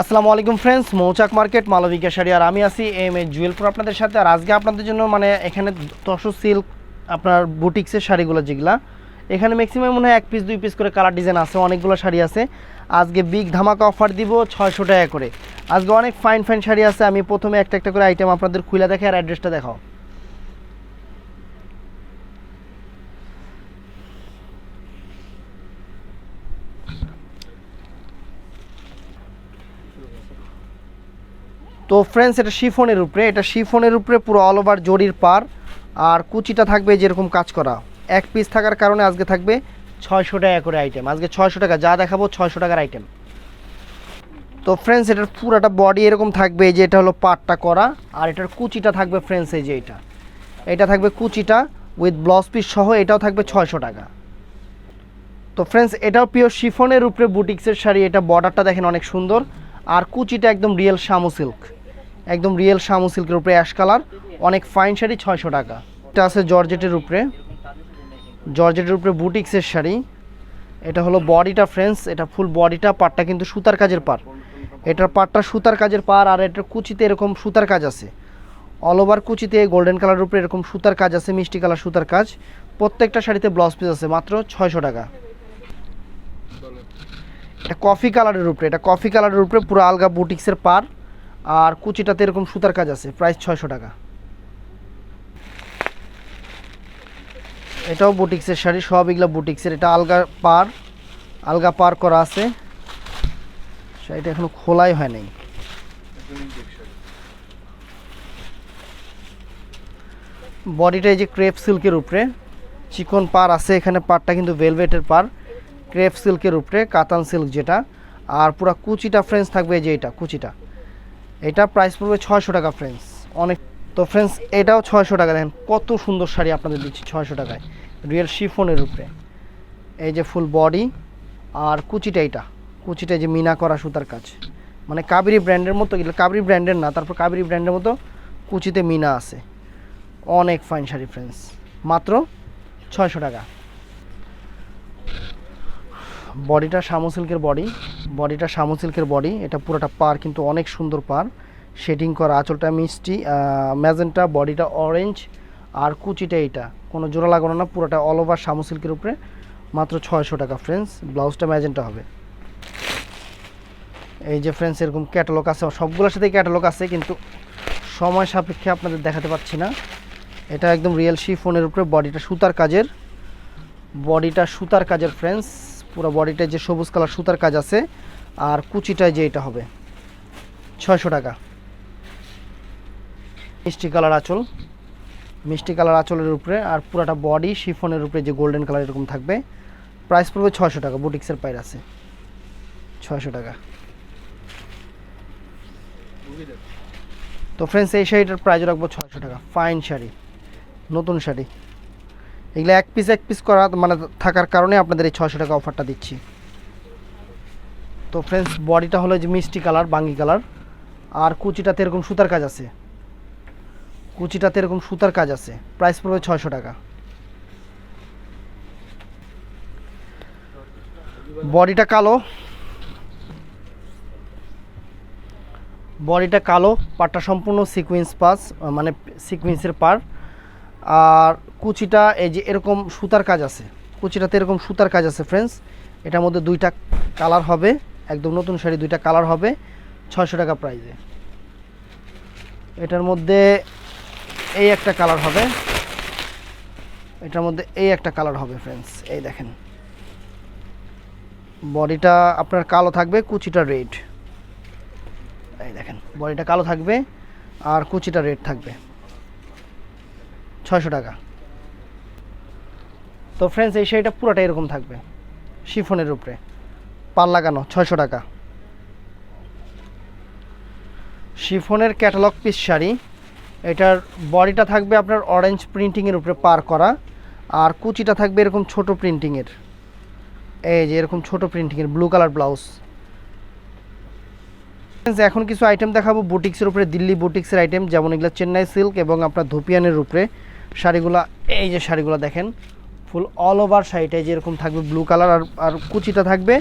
আসসালামু আলাইকুম ফ্রেন্ডস, মৌচাক মার্কেট মালবিকা শাড়ি আর আমি আছি এম এ জুয়েলপুর আপনাদের সাথে। আর আজকে আপনাদের জন্য মানে এখানে তসর সিল্ক আপনার বুটিক্সের শাড়িগুলো যেগুলা এখানে ম্যাক্সিমাম মনে হয় 1 পিস 2 পিস করে কালার ডিজাইন আছে, অনেকগুলো শাড়ি আছে। আজকে বিগ ধামাকা অফার দিব 600 টাকা করে। আজকে অনেক ফাইন ফাইন শাড়ি আছে। আমি প্রথমে একটা একটা করে আইটেম আপনাদের খুলে দেখাই আর অ্যাড্রেসটা দেখাও। তো ফ্রেন্ডস, এটা শিফনের উপরে পুরো অল ওভার জরির পার আর কুচিটা থাকবে যেরকম কাজ করা। 1 পিস থাকার কারণে আজকে থাকবে 600 টাকা করে আইটেম। আজকে 600 টাকা যা দেখাবো 600 টাকার আইটেম। তো ফ্রেন্ডস, এটার পুরোটা বডি এরকম থাকবে, এই যে এটা হলো পাটটা করা আর এটার কুচিটা থাকবে ফ্রেন্ডস, এই যে এটা থাকবে কুচিটা উইথ ব্লাউজ পিস সহ, এটাও থাকবে 600 টাকা। তো ফ্রেন্ডস, এটাও পিওর শিফনের উপরে বুটিক্সের শাড়ি। এটা বর্ডারটা দেখেন অনেক সুন্দর আর কুচিটা একদম রিয়েল শামু সিল্ক, একদম রিয়েল শামু সিল্কের উপরে অ্যাশ কালার, অনেক ফাইন শাড়ি 600 টাকা। এটা আছে জর্জেটের উপরে বুটিক্সের শাড়ি। এটা হলো বডিটা ফ্রেন্ডস, এটা ফুল বডিটা, পাটটা কিন্তু সুতার কাজের পার, এটার পাটটা সুতার কাজের পার আর এটার কুচিতে এরকম সুতার কাজ আছে। অল ওভার কুচিতে গোল্ডেন কালারের উপরে এরকম সুতার কাজ আছে, মিষ্টি কালার সুতার কাজ। প্রত্যেকটা শাড়িতে ব্লাউজ পিস আছে, মাত্র 600 টাকা। এটা কফি কালারের উপরে পুরো আলগা বুটিক্সের পার আর কুচিটাতে এরকম সুতার কাজ আছে, প্রাইস 600 টাকা। এটাও বুটিক্সের শাড়ি, সব এগুলো বুটিক্সের। এটা আলগা পার করা আছে, শাড়িটা এখনো খোলাই হয় নাই। বডিটা এই যে ক্রেপ সিল্কের উপরে চিকন পার আছে, এখানে পারটা কিন্তু ভেলভেটের পার, ক্রেপ সিল্কের উপরে কাতান সিল্ক যেটা। আর পুরো কুচিটা ফ্রেন্ডস থাকবে এই যে এটা কুচিটা, এটা প্রাইস পড়বে 600 টাকা ফ্রেন্ডস, অনেক। তো ফ্রেন্ডস, এটাও 600 টাকা। দেখেন কত সুন্দর শাড়ি আপনাদের দিচ্ছি 600 টাকায়, রিয়েল শিফনের উপরে। এই যে ফুল বডি আর কুচিটা যে মিনা করা সুতার কাজ, মানে কাবেরি ব্র্যান্ডের মতো, এগুলো কাবেরি ব্র্যান্ডের না, তারপর কাবেরি ব্র্যান্ডের মতো কুচিতে মিনা আছে, অনেক ফাইন শাড়ি ফ্রেন্ডস, মাত্র 600 টাকা। বডিটা শামু সিল্কের বডি, এটা পুরোটা পার কিন্তু অনেক সুন্দর পার, শেডিং করা, আঁচলটা মিষ্টি ম্যাজেন্টা, বডিটা অরেঞ্জ আর কুচিটা এইটা কোনো জোড়া লাগানো না, পুরোটা অল ওভার শামু সিল্কের উপরে, মাত্র 600 টাকা ফ্রেন্ডস। ব্লাউজটা ম্যাজেন্টা হবে। এই যে ফ্রেন্ডস, এরকম ক্যাটালগ আছে, সবগুলোর সাথে ক্যাটালগ আছে কিন্তু সময় সাপেক্ষে আপনাদের দেখাতে পারছি না। এটা একদম রিয়েল শিফনের উপরে, বডিটা সুতার কাজের ফ্রেন্ডস, পুরো বডিটায় যে সবুজ কালার সুতার কাজ আছে আর কুচিটায় যে এটা হবে 600 টাকা। মিষ্টি কালার আঁচলের উপরে আর পুরাটা বডি শিফনের উপরে যে গোল্ডেন কালার এরকম থাকবে, প্রাইস পড়বে 600 টাকা। বুটিক্সের পাইর আছে 600 টাকা। তো ফ্রেন্ডস, এই শাড়িটার প্রাইস রাখবো 600 টাকা। ফাইন শাড়ি, নতুন শাড়ি, এগুলো এক পিস করা মানে থাকার কারণে আপনাদের এই 600 টাকা অফারটা দিচ্ছি। তো ফ্রেন্ডস, বডিটা হলো যে মিষ্টি কালার, বাঙ্গি কালার আর কুচিটাতে এরকম সুতার কাজ আছে, প্রাইস পড়বে 600 টাকা। বডিটা কালো, পাটটা সম্পূর্ণ মানে সিকুয়েন্সের পার আর কুচিটা এই যে এরকম সুতার কাজ আছে, ফ্রেন্ডস। এটার মধ্যে 2টা কালার হবে, একদম নতুন শাড়ি 2টা কালার হবে 600 টাকা প্রাইসে। এটার মধ্যে এই একটা কালার হবে, ফ্রেন্ডস। এই দেখেন, বডিটা আপনার কালো থাকবে, কুচিটা রেড। এই দেখেন, বডিটা কালো থাকবে আর কুচিটা রেড থাকবে, 600 টাকা। তো ফ্রেন্ডস, এই শাড়িটা পুরোটা এরকম থাকবে, শিফনের উপরে পার লাগানো, 600 টাকা। শিফনের ক্যাটালগ পিস শাড়ি, এটার বডিটা থাকবে আপনার অরেঞ্জ প্রিন্টিংয়ের উপরে পার করা আর কুচিটা থাকবে এরকম ছোট প্রিন্টিংয়ের, এই যে এরকম ছোট প্রিন্টিংয়ের ব্লু কালার ব্লাউজ। এখন কিছু আইটেম দেখাবো বুটিক্সের উপরে, দিল্লি বুটিক্সের আইটেম, যেমন এগুলো চেন্নাই সিল্ক এবং আপনার ধুপিয়ানের উপরে শাড়িগুলো। এই যে শাড়িগুলো দেখেন, ফুল অল ওভার শাড়িটাই যেরকম থাকবে ব্লু কালার আর কুচিটা থাকবে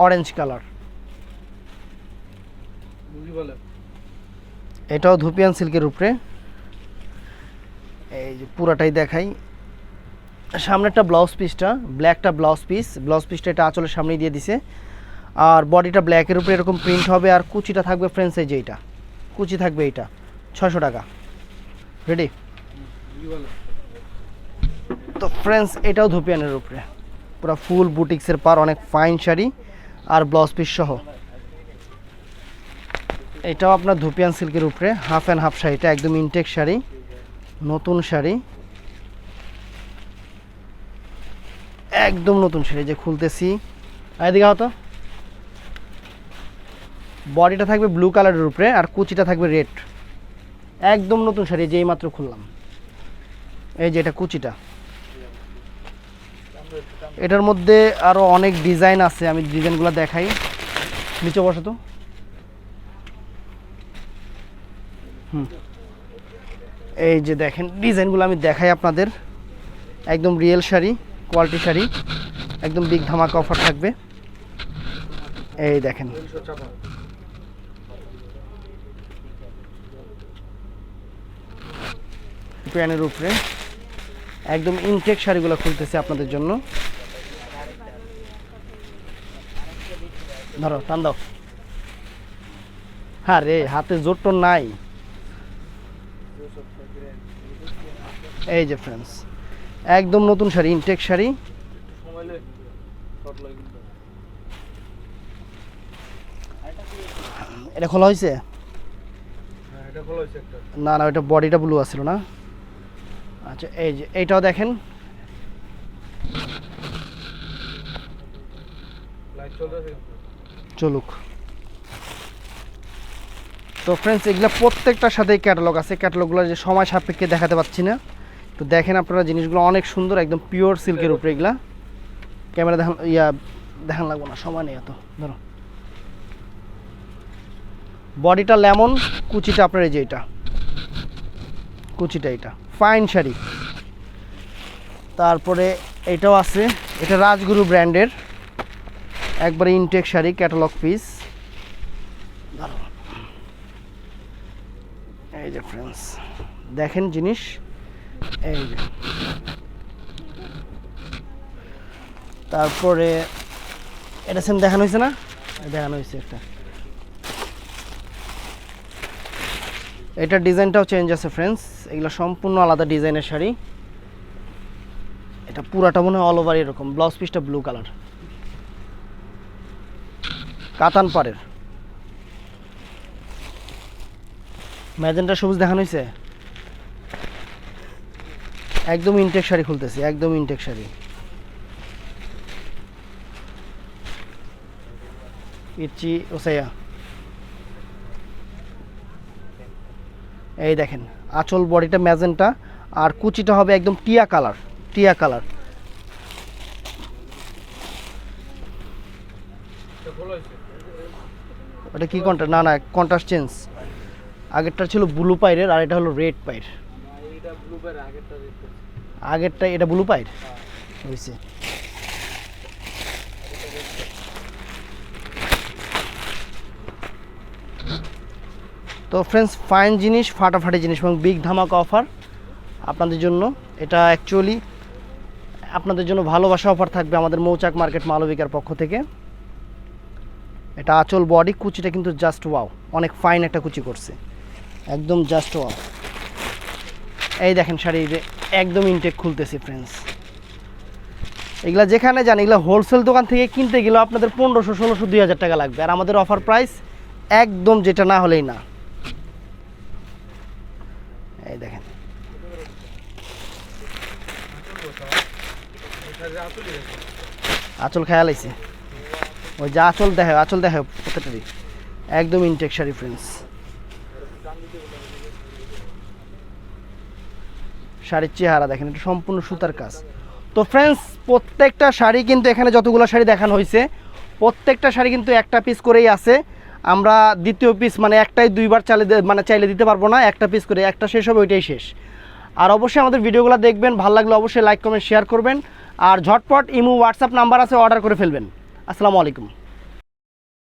অরেঞ্জ কালার, এটাও ধুপিয়ান সিল্কের উপরে। এই যে পুরাটাই দেখাই, সামনেরটা ব্লাউজ পিসটা ব্ল্যাকটা ব্লাউজ পিসটা এটা আঁচলের সামনেই দিয়ে দিছে। আর বডিটা ব্ল্যাকের উপরে এরকম প্রিন্ট হবে। আর কুচিটা থাকবে ফ্রেন্ডস, এই যে এইটা কুচি থাকবে, এইটা 600 টাকা। রেডি? তো ফ্রেন্ডস এটাও ধুপিয়ানের উপরে, পুরো ফুল বুটিক্সের পার, অনেক ফাইন শাড়ি আর ব্লাউজ পিস সহ। এটাও আপনার ধুপিয়ান সিল্কের উপরে, হাফ অ্যান্ড হাফ শাড়িটা একদম ইনটেক শাড়ি, নতুন শাড়ি, একদম নতুন শাড়ি। যে খুলতেছি, এদিকে হতো, বডিটা থাকবে ব্লু কালারের উপরে আর কুচিটা থাকবে রেড, একদম নতুন শাড়ি, যেই মাত্র খুললাম। এই যে এটা কুচিটা। এটার মধ্যে আরো অনেক ডিজাইন আছে, আমি ডিজাইনগুলো দেখাই। নিচে বসো তো। এই যে দেখেন ডিজাইনগুলো আমি দেখাই আপনাদের, একদম রিয়েল শাড়ি, কোয়ালিটি শাড়ি, একদম বিগ ধামাকা অফার থাকবে। এই দেখেন প্যানের উপরে একদম ইনটেক শাড়িগুলো খুলতেছে আপনাদের জন্য। ধরো, টান দাও। হ্যাঁ রে, হাতে জোর টোর নাই। এই যে ফ্রেন্ডস একদম নতুন শাড়ি, ইনটেক শাড়ি। এটা খোলা হয়েছে? না না, ওইটা বডিটা ব্লু আছিল না। আচ্ছা এই যে এইটাও দেখেন, চলুক। তো ফ্রেন্ডস এগুলো প্রত্যেকটার সাথেই ক্যাটালগ আছে, ক্যাটালগুলো যে সময় সাপেক্ষে দেখাতে পাচ্ছি না। তো দেখেন আপনারা, জিনিসগুলো অনেক সুন্দর, একদম পিওর সিল্কের উপরে এগুলা। ক্যামেরা দেখান, দেখান লাগবো না, সময় নেই এত। ধরো, বডিটা লেমন, কুচিটা আপনার এই যে এটা কুচিটা, এটা ফাইন শাড়ি। তারপরে এটাও আছে, এটা রাজগুরু ব্র্যান্ডের একবারে ইনটেক শাড়ি, ক্যাটালগ পিস। এই যে ফ্রেন্ডস দেখেন জিনিস, এই যে। তারপরে এটা সেম দেখানো হয়েছে না? দেখানো হয়েছে একটা, এটার ডিজাইনটাও চেঞ্জ আছে ফ্রেন্ডস। এগুলো সম্পূর্ণ আলাদা ডিজাইনের শাড়ি। এটা পুরাটা মনে হয় অল ওভার এরকম, ব্লাউজ পিসটা ব্লু কালার, কাতান পাড়ের। ম্যাজেন্টা সবুজ দেখানো হয়েছে। একদম ইনটেক শাড়ি খুলতেছি, একদম ইনটেক শাড়ি। ইচ্ছি ওসাইয়া। এই দেখেন আঁচল বডিটা ম্যাজেন্টা আর কুচিটা হবে একদম টিয়া কালার, টিয়া কালার। ওটা কি কন্ট্রাস্ট? না না, কন্ট্রাস্ট চেঞ্জ। আগেরটা ছিল ব্লু পাইরের আর এটা হলো রেড পাইর। আগেরটা এটা ব্লু পাইর হয়েছে। তো ফ্রেন্ডস ফাইন জিনিস, ফাটাফাটি জিনিস এবং বিগ ধামাকা অফার আপনাদের জন্য। এটা অ্যাকচুয়ালি আপনাদের জন্য ভালোবাসা অফার থাকবে আমাদের মৌচাক মার্কেট মালবিকার পক্ষ থেকে। এটা আঁচল বডি, কুচিটা কিন্তু জাস্ট ওয়াও, অনেক ফাইন একটা কুচি করছে, একদম জাস্ট ওয়াও। এই দেখেন শাড়ি একদম ইনটেক খুলতেছি ফ্রেন্ডস। এগুলা যেখানে যান, এগুলো হোলসেল দোকান থেকে কিনতে গেলেও আপনাদের 1500, 1600, 2000 টাকা লাগবে। আর আমাদের অফার প্রাইস একদম যেটা না হলেই না। এই দেখেন আঁচল খেয়াল আইছে, ওই যে আঁচল দেখো, আঁচল দেখো প্রত্যেকটারই একদম ইনটেক শাড়ি ফ্রেন্ডস। শাড়ির চেহারা দেখেন, এটা সম্পূর্ণ সুতার কাজ। তো ফ্রেন্ডস প্রত্যেকটা শাড়ি কিন্তু এখানে যতগুলো শাড়ি দেখানো হয়েছে, প্রত্যেকটা শাড়ি কিন্তু একটা পিস করেই আছে। আমরা দ্বিতীয় পিস মানে একটাই দুইবার চাইলে দিতে পারবো না, একটা পিস করে, একটা শেষ হবে ওইটাই শেষ। আর অবশ্যই আমাদের ভিডিওগুলো দেখবেন, ভালো লাগলে অবশ্যই লাইক কমেন্ট শেয়ার করবেন। আর ঝটপট ইমো হোয়াটসঅ্যাপ নাম্বার আছে, অর্ডার করে ফেলবেন। আসসালামু আলাইকুম।